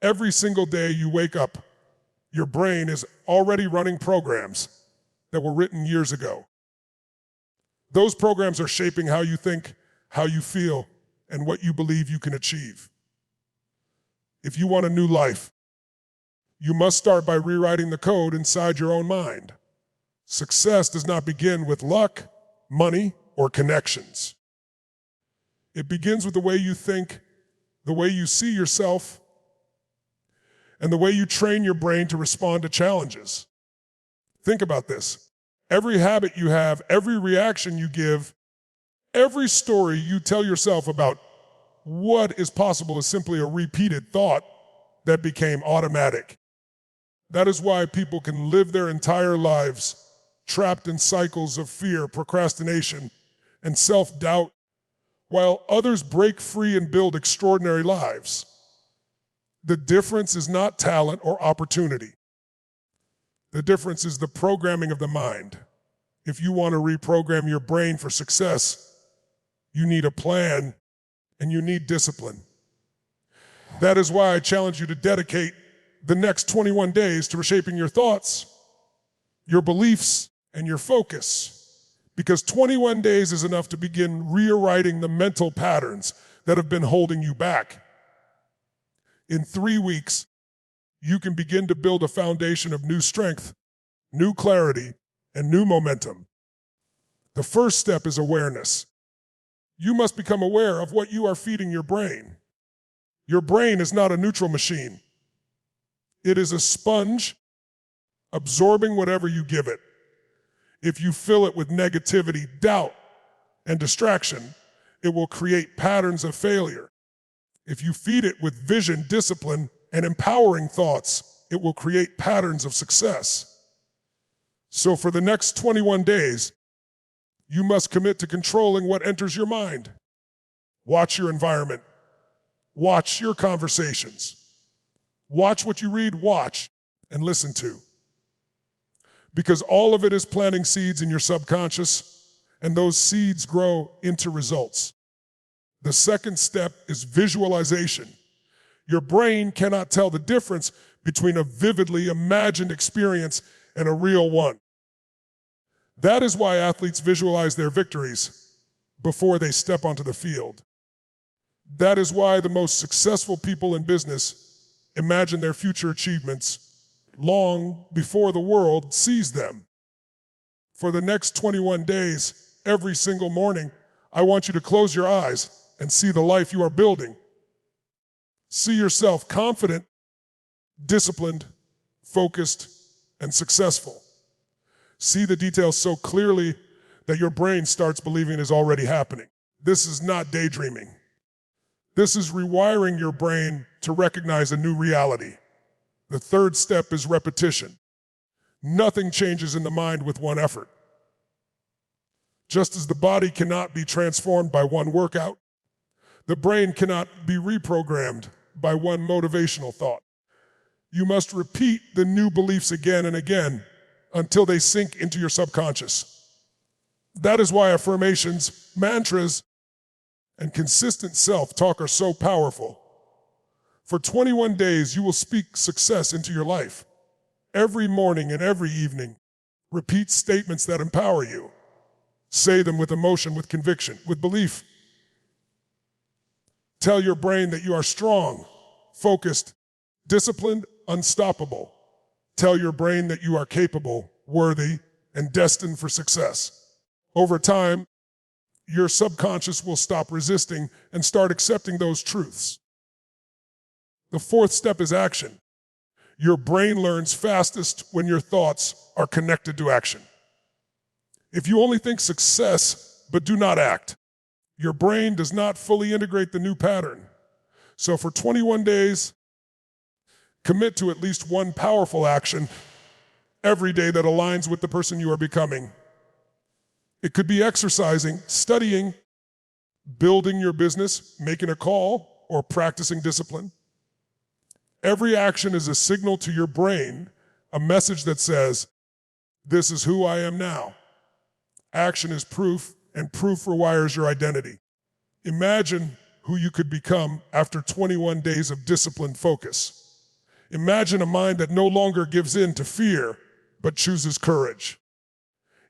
Every single day you wake up, your brain is already running programs that were written years ago. Those programs are shaping how you think, how you feel, and what you believe you can achieve. If you want a new life, you must start by rewriting the code inside your own mind. Success does not begin with luck, money, or connections. It begins with the way you think, the way you see yourself, and the way you train your brain to respond to challenges. Think about this. Every habit you have, every reaction you give, every story you tell yourself about what is possible is simply a repeated thought that became automatic. That is why people can live their entire lives trapped in cycles of fear, procrastination, and self-doubt, while others break free and build extraordinary lives. The difference is not talent or opportunity. The difference is the programming of the mind. If you want to reprogram your brain for success, you need a plan and you need discipline. That is why I challenge you to dedicate the next 21 days to reshaping your thoughts, your beliefs, and your focus. Because 21 days is enough to begin rewriting the mental patterns that have been holding you back. In 3 weeks, you can begin to build a foundation of new strength, new clarity, and new momentum. The first step is awareness. You must become aware of what you are feeding your brain. Your brain is not a neutral machine. It is a sponge absorbing whatever you give it. If you fill it with negativity, doubt, and distraction, it will create patterns of failure. If you feed it with vision, discipline, and empowering thoughts, it will create patterns of success. So for the next 21 days, you must commit to controlling what enters your mind. Watch your environment. Watch your conversations. Watch what you read, watch, and listen to. Because all of it is planting seeds in your subconscious, and those seeds grow into results. The second step is visualization. Your brain cannot tell the difference between a vividly imagined experience and a real one. That is why athletes visualize their victories before they step onto the field. That is why the most successful people in business imagine their future achievements long before the world sees them. For the next 21 days, every single morning, I want you to close your eyes and see the life you are building. See yourself confident, disciplined, focused, and successful. See the details so clearly that your brain starts believing it is already happening. This is not daydreaming. This is rewiring your brain to recognize a new reality. The third step is repetition. Nothing changes in the mind with one effort. Just as the body cannot be transformed by one workout, the brain cannot be reprogrammed by one motivational thought. You must repeat the new beliefs again and again until they sink into your subconscious. That is why affirmations, mantras, and consistent self-talk are so powerful. For 21 days, you will speak success into your life. Every morning and every evening, repeat statements that empower you. Say them with emotion, with conviction, with belief. Tell your brain that you are strong, focused, disciplined, unstoppable. Tell your brain that you are capable, worthy, and destined for success. Over time, your subconscious will stop resisting and start accepting those truths. The fourth step is action. Your brain learns fastest when your thoughts are connected to action. If you only think success but do not act, your brain does not fully integrate the new pattern. So for 21 days, commit to at least one powerful action every day that aligns with the person you are becoming. It could be exercising, studying, building your business, making a call, or practicing discipline. Every action is a signal to your brain, a message that says, this is who I am now. Action is proof, and proof rewires your identity. Imagine who you could become after 21 days of disciplined focus. Imagine a mind that no longer gives in to fear, but chooses courage.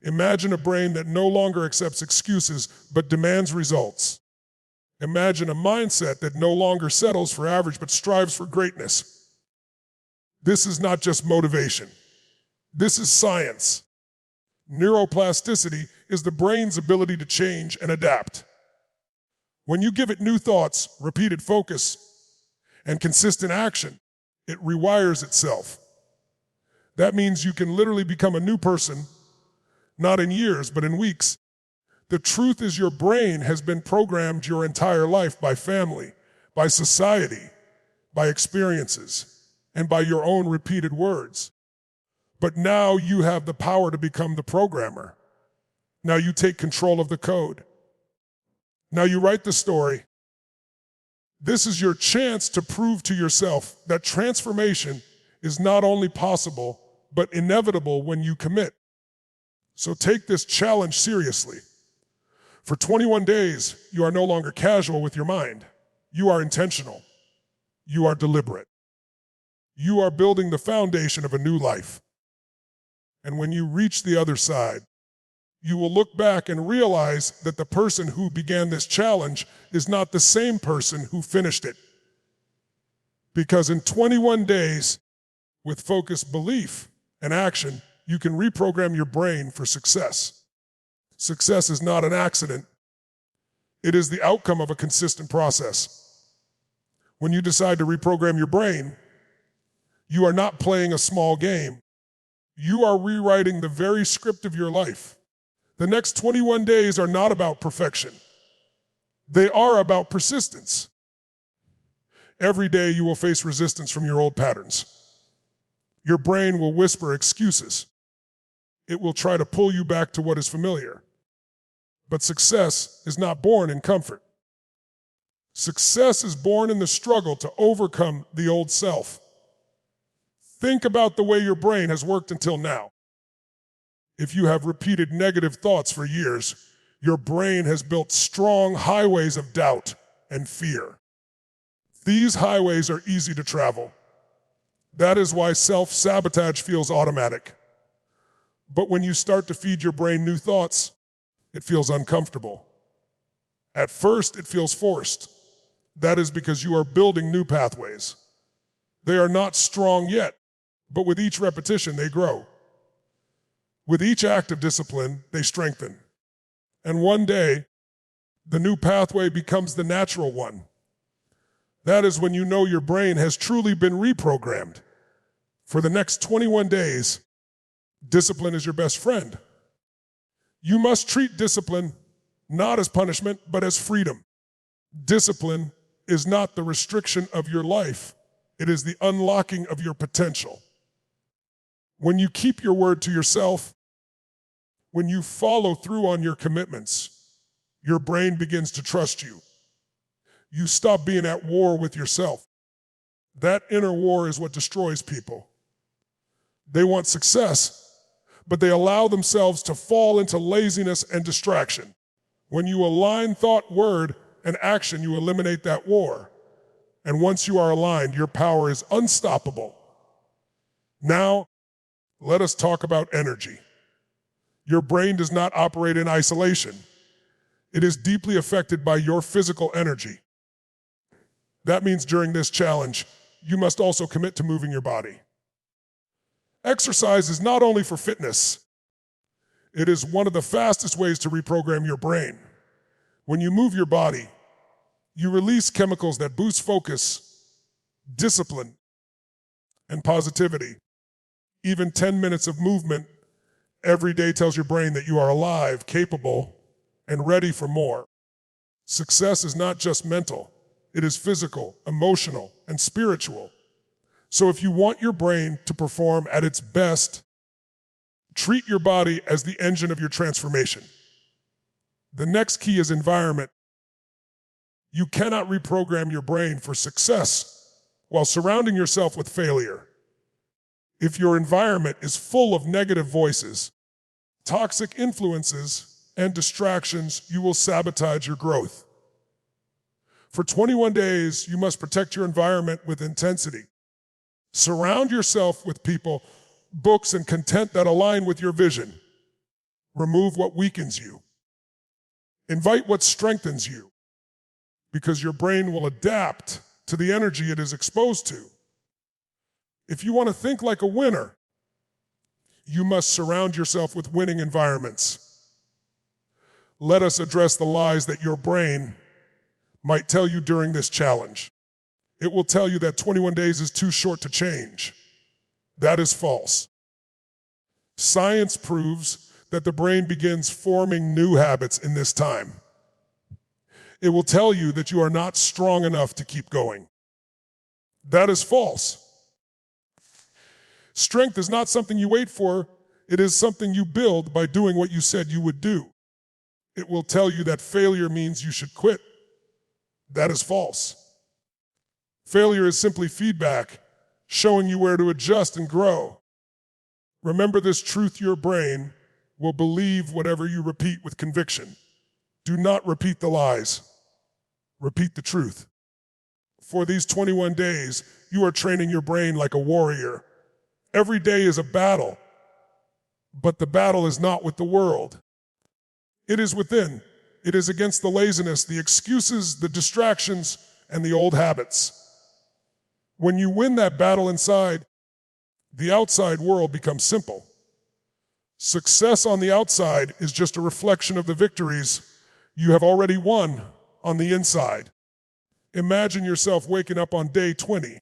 Imagine a brain that no longer accepts excuses, but demands results. Imagine a mindset that no longer settles for average, but strives for greatness. This is not just motivation. This is science. Neuroplasticity is the brain's ability to change and adapt. When you give it new thoughts, repeated focus, and consistent action, it rewires itself. That means you can literally become a new person, not in years, but in weeks. The truth is your brain has been programmed your entire life by family, by society, by experiences, and by your own repeated words. But now you have the power to become the programmer. Now you take control of the code. Now you write the story. This is your chance to prove to yourself that transformation is not only possible, but inevitable when you commit. So take this challenge seriously. For 21 days, you are no longer casual with your mind. You are intentional. You are deliberate. You are building the foundation of a new life. And when you reach the other side, you will look back and realize that the person who began this challenge is not the same person who finished it. Because in 21 days, with focused belief and action, you can reprogram your brain for success. Success is not an accident. It is the outcome of a consistent process. When you decide to reprogram your brain, you are not playing a small game. You are rewriting the very script of your life. The next 21 days are not about perfection. They are about persistence. Every day you will face resistance from your old patterns. Your brain will whisper excuses. It will try to pull you back to what is familiar. But success is not born in comfort. Success is born in the struggle to overcome the old self. Think about the way your brain has worked until now. If you have repeated negative thoughts for years, your brain has built strong highways of doubt and fear. These highways are easy to travel. That is why self-sabotage feels automatic. But when you start to feed your brain new thoughts, it feels uncomfortable. At first, it feels forced. That is because you are building new pathways. They are not strong yet, but with each repetition, they grow. With each act of discipline, they strengthen. And one day, the new pathway becomes the natural one. That is when you know your brain has truly been reprogrammed. For the next 21 days, discipline is your best friend. You must treat discipline not as punishment, but as freedom. Discipline is not the restriction of your life. It is the unlocking of your potential. When you keep your word to yourself, when you follow through on your commitments, your brain begins to trust you. You stop being at war with yourself. That inner war is what destroys people. They want success, but they allow themselves to fall into laziness and distraction. When you align thought, word, and action, you eliminate that war. And once you are aligned, your power is unstoppable. Now, let us talk about energy. Your brain does not operate in isolation. It is deeply affected by your physical energy. That means during this challenge, you must also commit to moving your body. Exercise is not only for fitness, it is one of the fastest ways to reprogram your brain. When you move your body, you release chemicals that boost focus, discipline, and positivity. Even 10 minutes of movement every day tells your brain that you are alive, capable, and ready for more. Success is not just mental, it is physical, emotional, and spiritual. So if you want your brain to perform at its best, treat your body as the engine of your transformation. The next key is environment. You cannot reprogram your brain for success while surrounding yourself with failure. If your environment is full of negative voices, toxic influences, and distractions, you will sabotage your growth. For 21 days, you must protect your environment with intensity. Surround yourself with people, books, and content that align with your vision. Remove what weakens you. Invite what strengthens you, because your brain will adapt to the energy it is exposed to. If you want to think like a winner, you must surround yourself with winning environments. Let us address the lies that your brain might tell you during this challenge. It will tell you that 21 days is too short to change. That is false. Science proves that the brain begins forming new habits in this time. It will tell you that you are not strong enough to keep going. That is false. Strength is not something you wait for. It is something you build by doing what you said you would do. It will tell you that failure means you should quit. That is false. Failure is simply feedback, showing you where to adjust and grow. Remember this truth: your brain will believe whatever you repeat with conviction. Do not repeat the lies. Repeat the truth. For these 21 days, you are training your brain like a warrior. Every day is a battle, but the battle is not with the world. It is within. It is against the laziness, the excuses, the distractions, and the old habits. When you win that battle inside, the outside world becomes simple. Success on the outside is just a reflection of the victories you have already won on the inside. Imagine yourself waking up on day 21.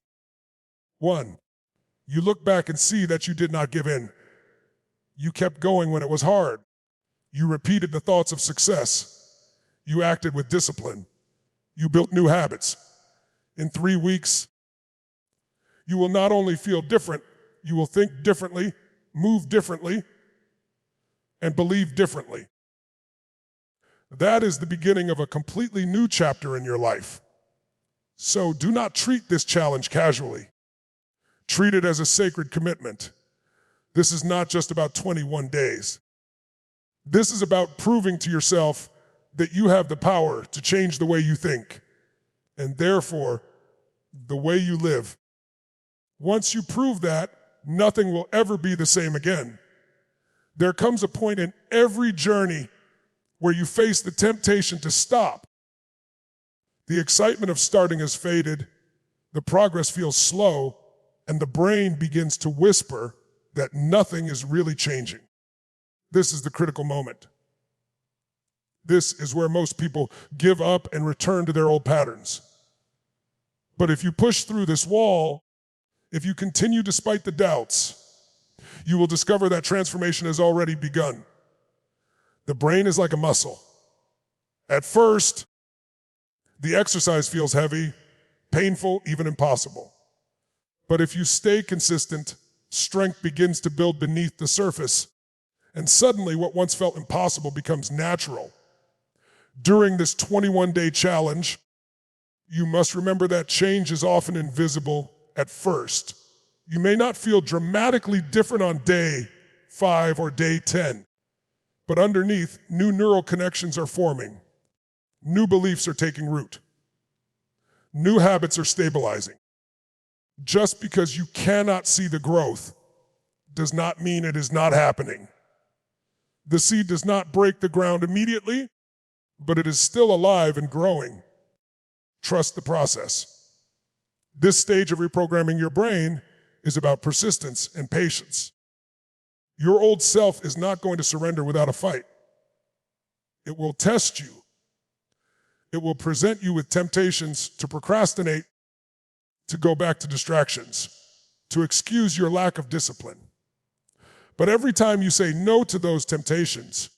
You look back and see that you did not give in. You kept going when it was hard. You repeated the thoughts of success. You acted with discipline. You built new habits. In 3 weeks, you will not only feel different, you will think differently, move differently, and believe differently. That is the beginning of a completely new chapter in your life. So do not treat this challenge casually. Treat it as a sacred commitment. This is not just about 21 days. This is about proving to yourself that you have the power to change the way you think, and therefore, the way you live. Once you prove that, nothing will ever be the same again. There comes a point in every journey where you face the temptation to stop. The excitement of starting has faded, the progress feels slow, and the brain begins to whisper that nothing is really changing. This is the critical moment. This is where most people give up and return to their old patterns. But if you push through this wall, if you continue despite the doubts, you will discover that transformation has already begun. The brain is like a muscle. At first, the exercise feels heavy, painful, even impossible. But if you stay consistent, strength begins to build beneath the surface, and suddenly what once felt impossible becomes natural. During this 21-day challenge, you must remember that change is often invisible at first. You may not feel dramatically different on day 5 or day 10, but underneath, new neural connections are forming. New beliefs are taking root. New habits are stabilizing. Just because you cannot see the growth does not mean it is not happening. The seed does not break the ground immediately, but it is still alive and growing. Trust the process. This stage of reprogramming your brain is about persistence and patience. Your old self is not going to surrender without a fight. It will test you. It will present you with temptations to procrastinate, to go back to distractions, to excuse your lack of discipline. But every time you say no to those temptations,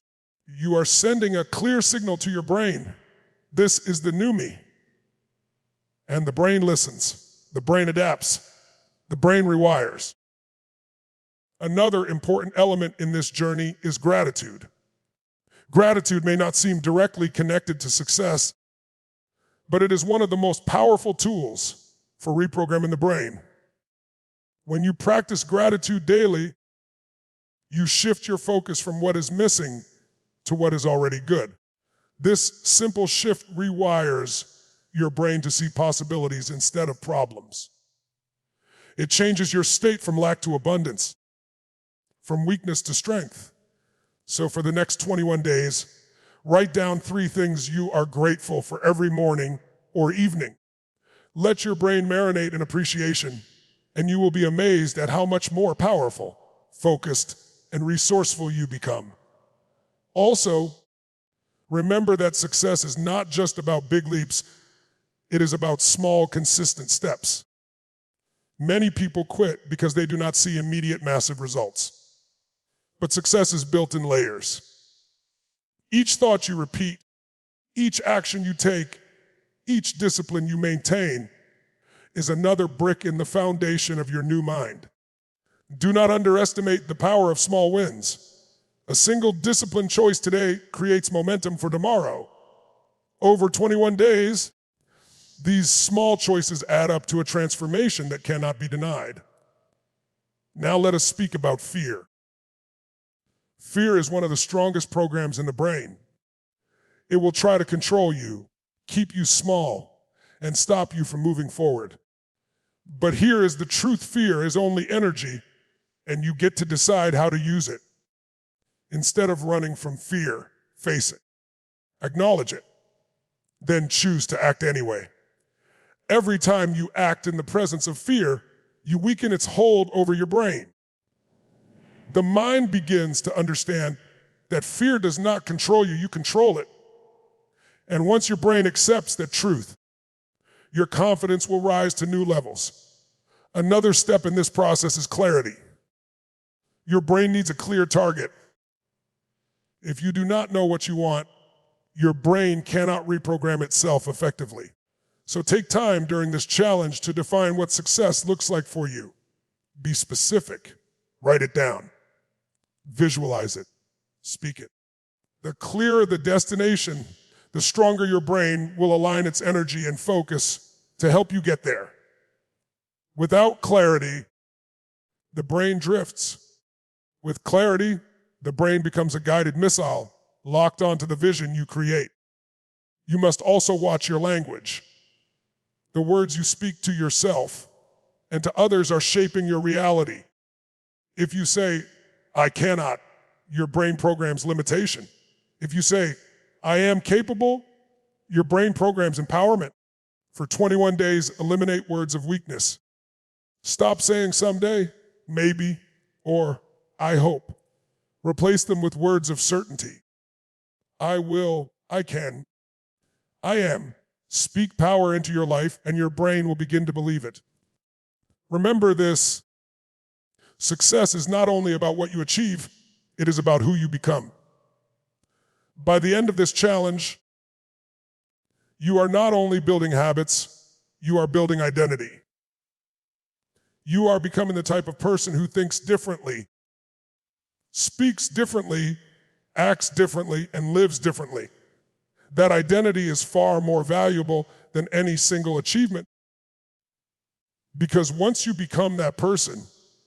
you are sending a clear signal to your brain. This is the new me. And the brain listens. The brain adapts. The brain rewires. Another important element in this journey is gratitude. Gratitude may not seem directly connected to success, but it is one of the most powerful tools for reprogramming the brain. When you practice gratitude daily, you shift your focus from what is missing to what is already good. This simple shift rewires your brain to see possibilities instead of problems. It changes your state from lack to abundance, from weakness to strength. So for the next 21 days, write down 3 things you are grateful for every morning or evening. Let your brain marinate in appreciation, and you will be amazed at how much more powerful, focused, and resourceful you become. Also, remember that success is not just about big leaps, it is about small, consistent steps. Many people quit because they do not see immediate, massive results. But success is built in layers. Each thought you repeat, each action you take, each discipline you maintain is another brick in the foundation of your new mind. Do not underestimate the power of small wins. A single disciplined choice today creates momentum for tomorrow. Over 21 days, these small choices add up to a transformation that cannot be denied. Now let us speak about fear. Fear is one of the strongest programs in the brain. It will try to control you, keep you small, and stop you from moving forward. But here is the truth: fear is only energy, and you get to decide how to use it. Instead of running from fear, face it. Acknowledge it. Then choose to act anyway. Every time you act in the presence of fear, you weaken its hold over your brain. The mind begins to understand that fear does not control you, you control it. And once your brain accepts that truth, your confidence will rise to new levels. Another step in this process is clarity. Your brain needs a clear target. If you do not know what you want, your brain cannot reprogram itself effectively. So take time during this challenge to define what success looks like for you. Be specific. Write it down. Visualize it. Speak it. The clearer the destination, the stronger your brain will align its energy and focus to help you get there. Without clarity, the brain drifts. With clarity, the brain becomes a guided missile locked onto the vision you create. You must also watch your language. The words you speak to yourself and to others are shaping your reality. If you say, "I cannot," your brain programs limitation. If you say, "I am capable," your brain programs empowerment. For 21 days, eliminate words of weakness. Stop saying someday, maybe, or I hope. Replace them with words of certainty. I will, I can, I am. Speak power into your life and your brain will begin to believe it. Remember this: success is not only about what you achieve, it is about who you become. By the end of this challenge, you are not only building habits, you are building identity. You are becoming the type of person who thinks differently, speaks differently, acts differently, and lives differently. That identity is far more valuable than any single achievement. Because once you become that person,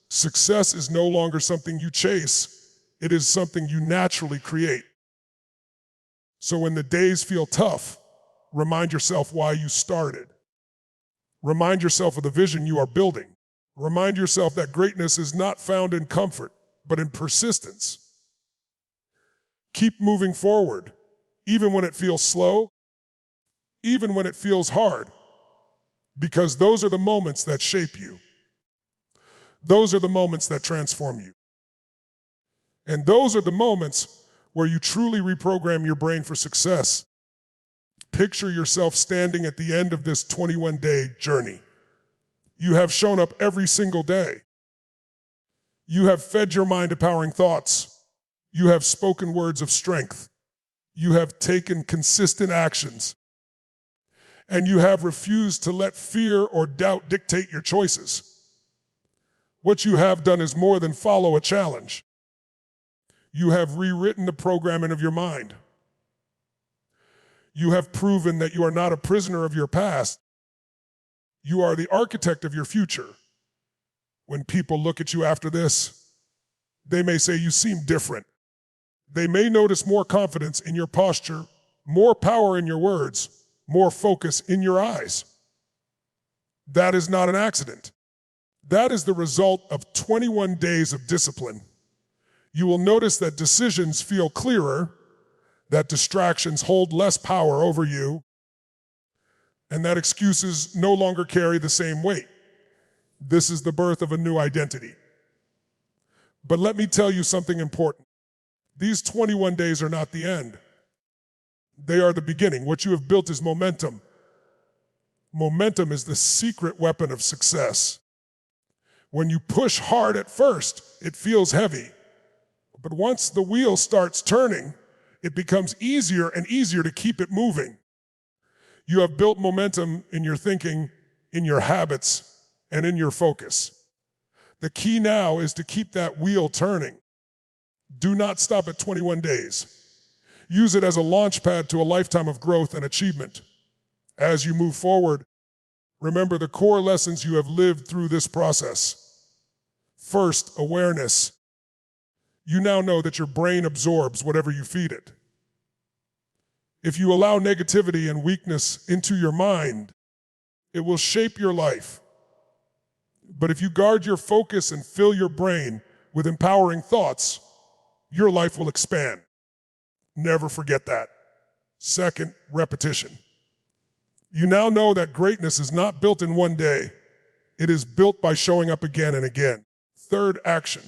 success is no longer something you chase, it is something you naturally create. So when the days feel tough, remind yourself why you started. Remind yourself of the vision you are building. Remind yourself that greatness is not found in comfort, but in persistence. Keep moving forward, even when it feels slow, even when it feels hard, because those are the moments that shape you. Those are the moments that transform you. And those are the moments where you truly reprogram your brain for success. Picture yourself standing at the end of this 21-day journey. You have shown up every single day. You have fed your mind empowering thoughts. You have spoken words of strength. You have taken consistent actions. And you have refused to let fear or doubt dictate your choices. What you have done is more than follow a challenge. You have rewritten the programming of your mind. You have proven that you are not a prisoner of your past. You are the architect of your future. When people look at you after this, they may say you seem different. They may notice more confidence in your posture, more power in your words, more focus in your eyes. That is not an accident. That is the result of 21 days of discipline. You will notice that decisions feel clearer, that distractions hold less power over you, and that excuses no longer carry the same weight. This is the birth of a new identity. But let me tell you something important. These 21 days are not the end. They are the beginning. What you have built is momentum. Momentum is the secret weapon of success. When you push hard at first, it feels heavy. But once the wheel starts turning, it becomes easier and easier to keep it moving. You have built momentum in your thinking, in your habits, and in your focus. The key now is to keep that wheel turning. Do not stop at 21 days. Use it as a launch pad to a lifetime of growth and achievement. As you move forward, remember the core lessons you have lived through this process. First, awareness. You now know that your brain absorbs whatever you feed it. If you allow negativity and weakness into your mind, it will shape your life. But if you guard your focus and fill your brain with empowering thoughts, your life will expand. Never forget that. Second, repetition. You now know that greatness is not built in one day. It is built by showing up again and again. Third, action.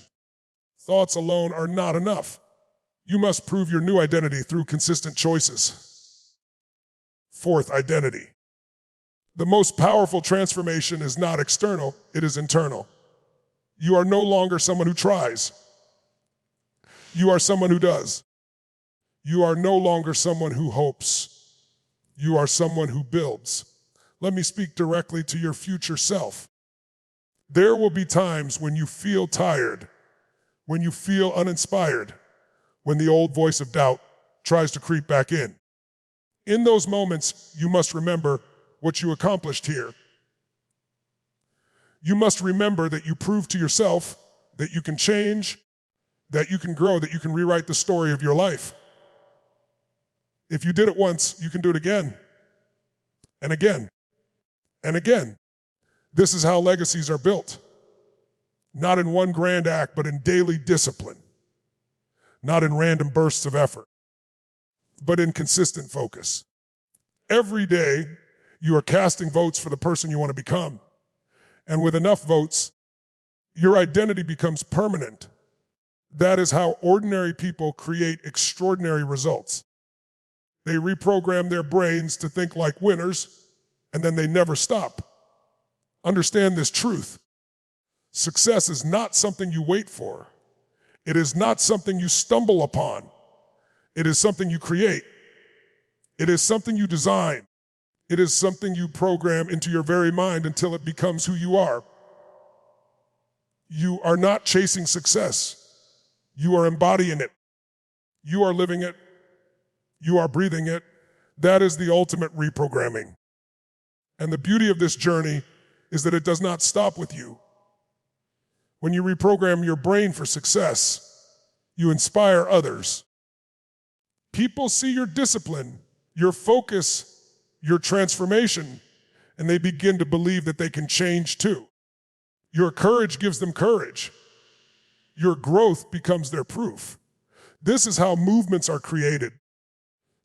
Thoughts alone are not enough. You must prove your new identity through consistent choices. Fourth, identity. The most powerful transformation is not external, it is internal. You are no longer someone who tries. You are someone who does. You are no longer someone who hopes. You are someone who builds. Let me speak directly to your future self. There will be times when you feel tired, when you feel uninspired, when the old voice of doubt tries to creep back in. In those moments, you must remember what you accomplished here. You must remember that you proved to yourself that you can change, that you can grow, that you can rewrite the story of your life. If you did it once, you can do it again, and again, and again. This is how legacies are built. Not in one grand act, but in daily discipline. Not in random bursts of effort, but in consistent focus. Every day, you are casting votes for the person you want to become. And with enough votes, your identity becomes permanent. That is how ordinary people create extraordinary results. They reprogram their brains to think like winners, and then they never stop. Understand this truth. Success is not something you wait for. It is not something you stumble upon. It is something you create. It is something you design. It is something you program into your very mind until it becomes who you are. You are not chasing success. You are embodying it. You are living it. You are breathing it. That is the ultimate reprogramming. And the beauty of this journey is that it does not stop with you. When you reprogram your brain for success, you inspire others. People see your discipline, your focus, your transformation, and they begin to believe that they can change too. Your courage gives them courage. Your growth becomes their proof. This is how movements are created.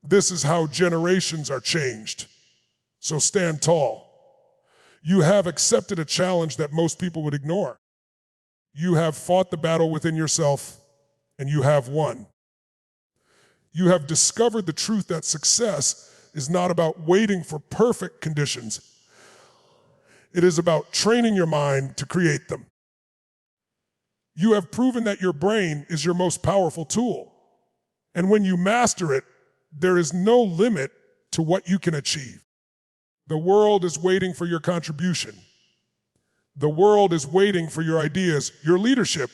This is how generations are changed. So stand tall. You have accepted a challenge that most people would ignore. You have fought the battle within yourself, and you have won. You have discovered the truth that success is not about waiting for perfect conditions. It is about training your mind to create them. You have proven that your brain is your most powerful tool. And when you master it, there is no limit to what you can achieve. The world is waiting for your contribution. The world is waiting for your ideas, your leadership,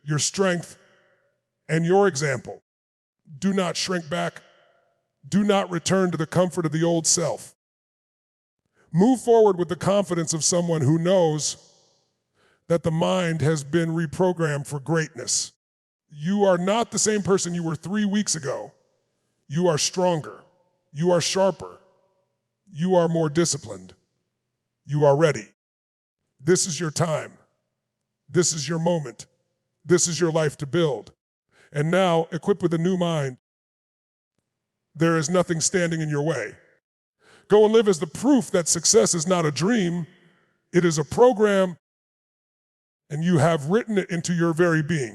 your strength, and your example. Do not shrink back. Do not return to the comfort of the old self. Move forward with the confidence of someone who knows that the mind has been reprogrammed for greatness. You are not the same person you were 3 weeks ago. You are stronger. You are sharper. You are more disciplined. You are ready. This is your time. This is your moment. This is your life to build. And now, equipped with a new mind, there is nothing standing in your way. Go and live as the proof that success is not a dream, it is a program, and you have written it into your very being.